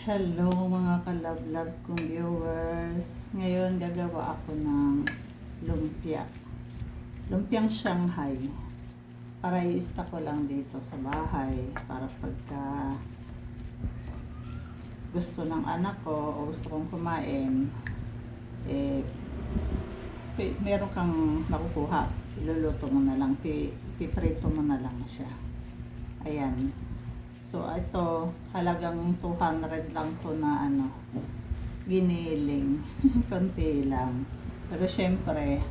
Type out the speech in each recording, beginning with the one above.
Hello mga kalab-lab kong viewers. Ngayon gagawa ako ng lumpia. Lumpiang Shanghai. Para i-ista ko lang dito sa bahay. Para pagka gusto ng anak ko o gusto kong kumain, meron kang makukuha. Iluluto mo na lang. Piprito mo na lang siya. Ayan. So, ito, halagang 200 lang to na giniling. Konti lang. Pero syempre,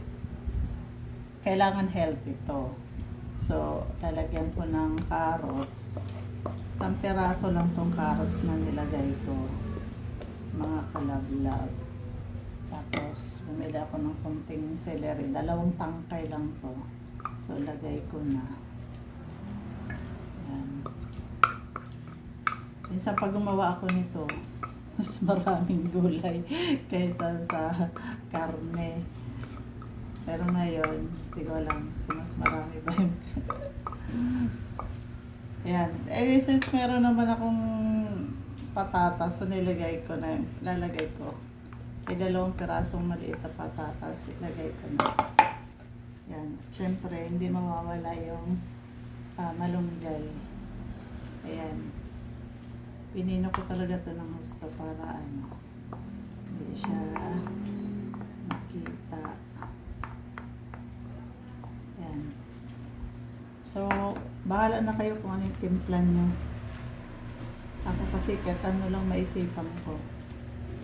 kailangan healthy ito. So, lalagyan ko ng carrots. 1 piraso lang tong carrots na nilagay ko. Mga kalablab. Tapos, bumili ako ng konting celery. 2 tangkay lang to. So, lagay ko na. Ayan. Minsan pag gumawa ako nito, mas maraming gulay kaysa sa karne. Pero ngayon, hindi ko alam kung mas marami ba yung Ayan. Since meron naman akong patatas, so nilagay ko na, lalagay ko. Ay 2 pirasong maliit na patatas, ilagay ko na. Ayan. Siyempre, hindi mawawala yung malunggay. Ayan. Pinino ko talaga ito ng gusto para hindi siya makita. Yan. So, bahala na kayo kung ano yung timplan nyo. Ako kasi kahit ano lang maisipan ko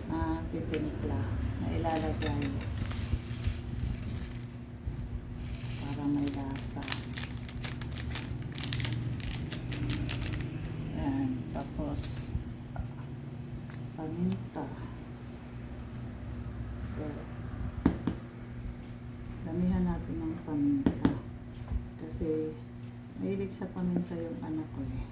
na titimpla, na ilalagay para may lasa. Yan. Tapos paminta. So, damihan natin ng paminta. Kasi, mahilig sa paminta yung anak ko eh.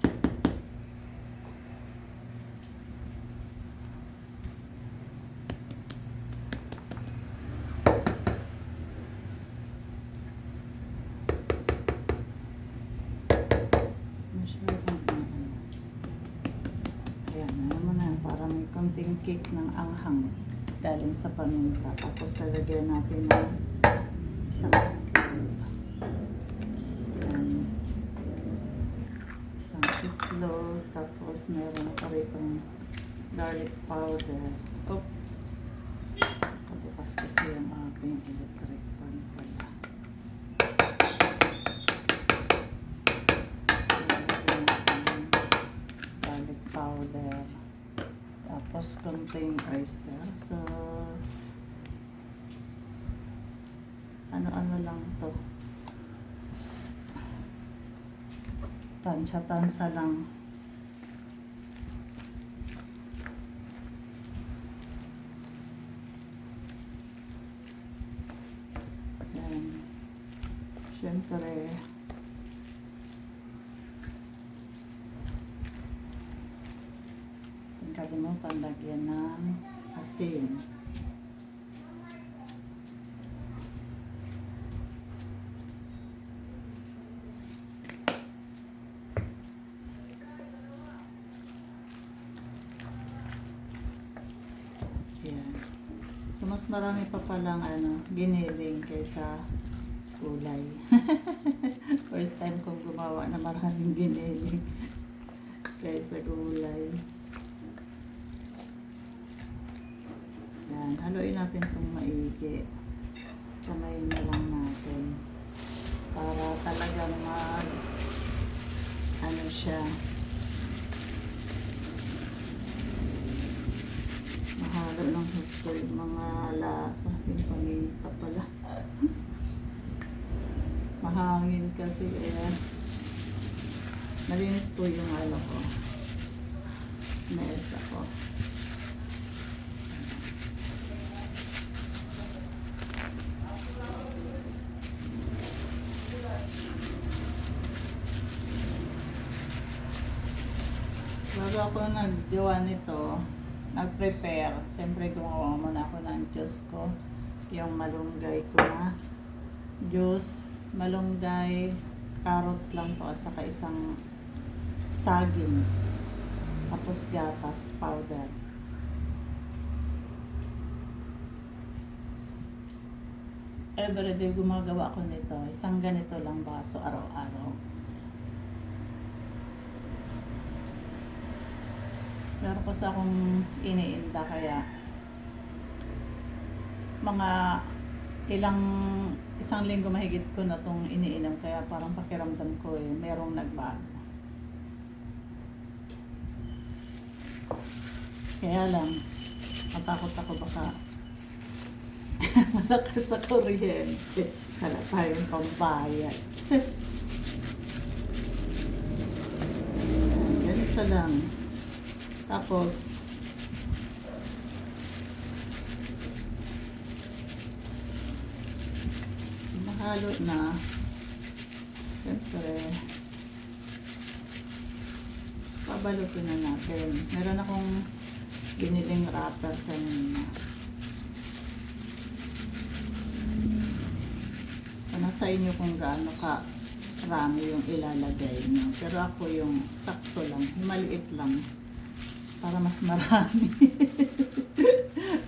Para may konting kick ng anghang galing sa paminta. Tapos lalagyan natin ng isang itlog. Tapos meron pa rin garlic powder. Oh, pabukas kasi yung aking electric pan pala. Garlic powder. Tapos konting oyster sauce. Ano-ano lang to. Tansya-tansa lang. Yan. Siyempre, kalimutan lagyan ng asin. Yan. So, mas marami pa palang giniling kaysa gulay. First time kong gumawa na maraming giniling kaysa gulay. Yan, haluin natin itong maigi. Kamayin na lang natin. Para talagang siya. Mahalo ng gusto yung mga lasa. Yung paminta pala. Mahangin kasi. Ayan. Malinis po yung ko. Mesa ko. Bago ako naggawa nito, nag-prepare. Siyempre gumawa muna ako ng juice ko. Yung malunggay ko na juice, malunggay, carrots lang po at saka isang saging. Tapos Tapos gatas powder. Everyday gumagawa ako nito. Isang ganito lang baso araw-araw. Meron kasi akong iniinda kaya mga isang linggo mahigit ko na tong iniinom kaya parang pakiramdam ko merong nagbago. Kaya lang, matakot ako baka malakas sa kuryente. Wala tayong pambayad. Ganito lang. Tapos, mahalo na. Siyempre, pabalutin na natin. Meron akong biniling wrapper kanina. Nasa inyo kung gaano ka rami yung ilalagay nyo. Pero ako yung sakto lang, maliit lang. Para mas marami.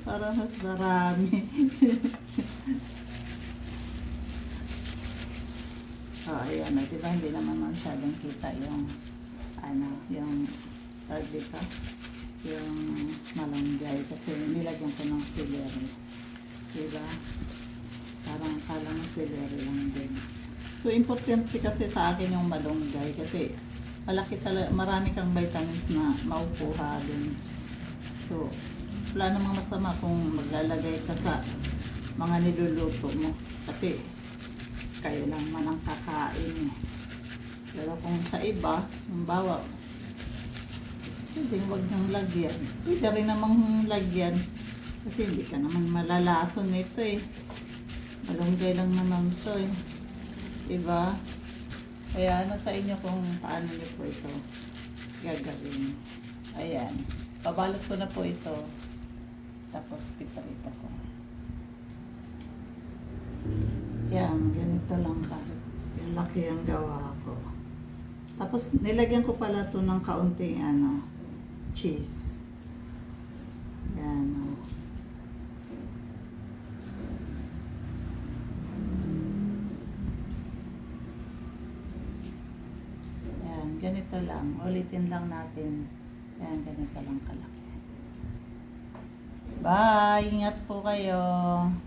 Para mas marami. Ayan na, diba hindi naman masyadong kita yung yung tag dito, yung malunggay kasi nilagyan ko ng celery. Diba? Parang akala mo celery lang din. So, importante kasi sa akin yung malunggay kasi marami kang vitamins na maukuha din. So, wala namang masama kung maglalagay ka sa mga niluluto mo kasi kayo lang man ang kakain. Pero kung sa iba, yung bawa, pwede wag niyang lagyan. Pwede rin namang lagyan kasi hindi ka naman malalason nito malunggay lang naman to diba? Kaya sa inyo kung paano niyo po ito gagawin. Ayan, pabalot ko na po ito tapos piprito ko. Yan, ganito lang yung laki ang gawa ko. Tapos nilagyan ko pala to ng kaunting cheese. Yan. Ganito lang. Ulitin lang natin. Yan, ganito lang kalaki. Bye! Ingat po kayo.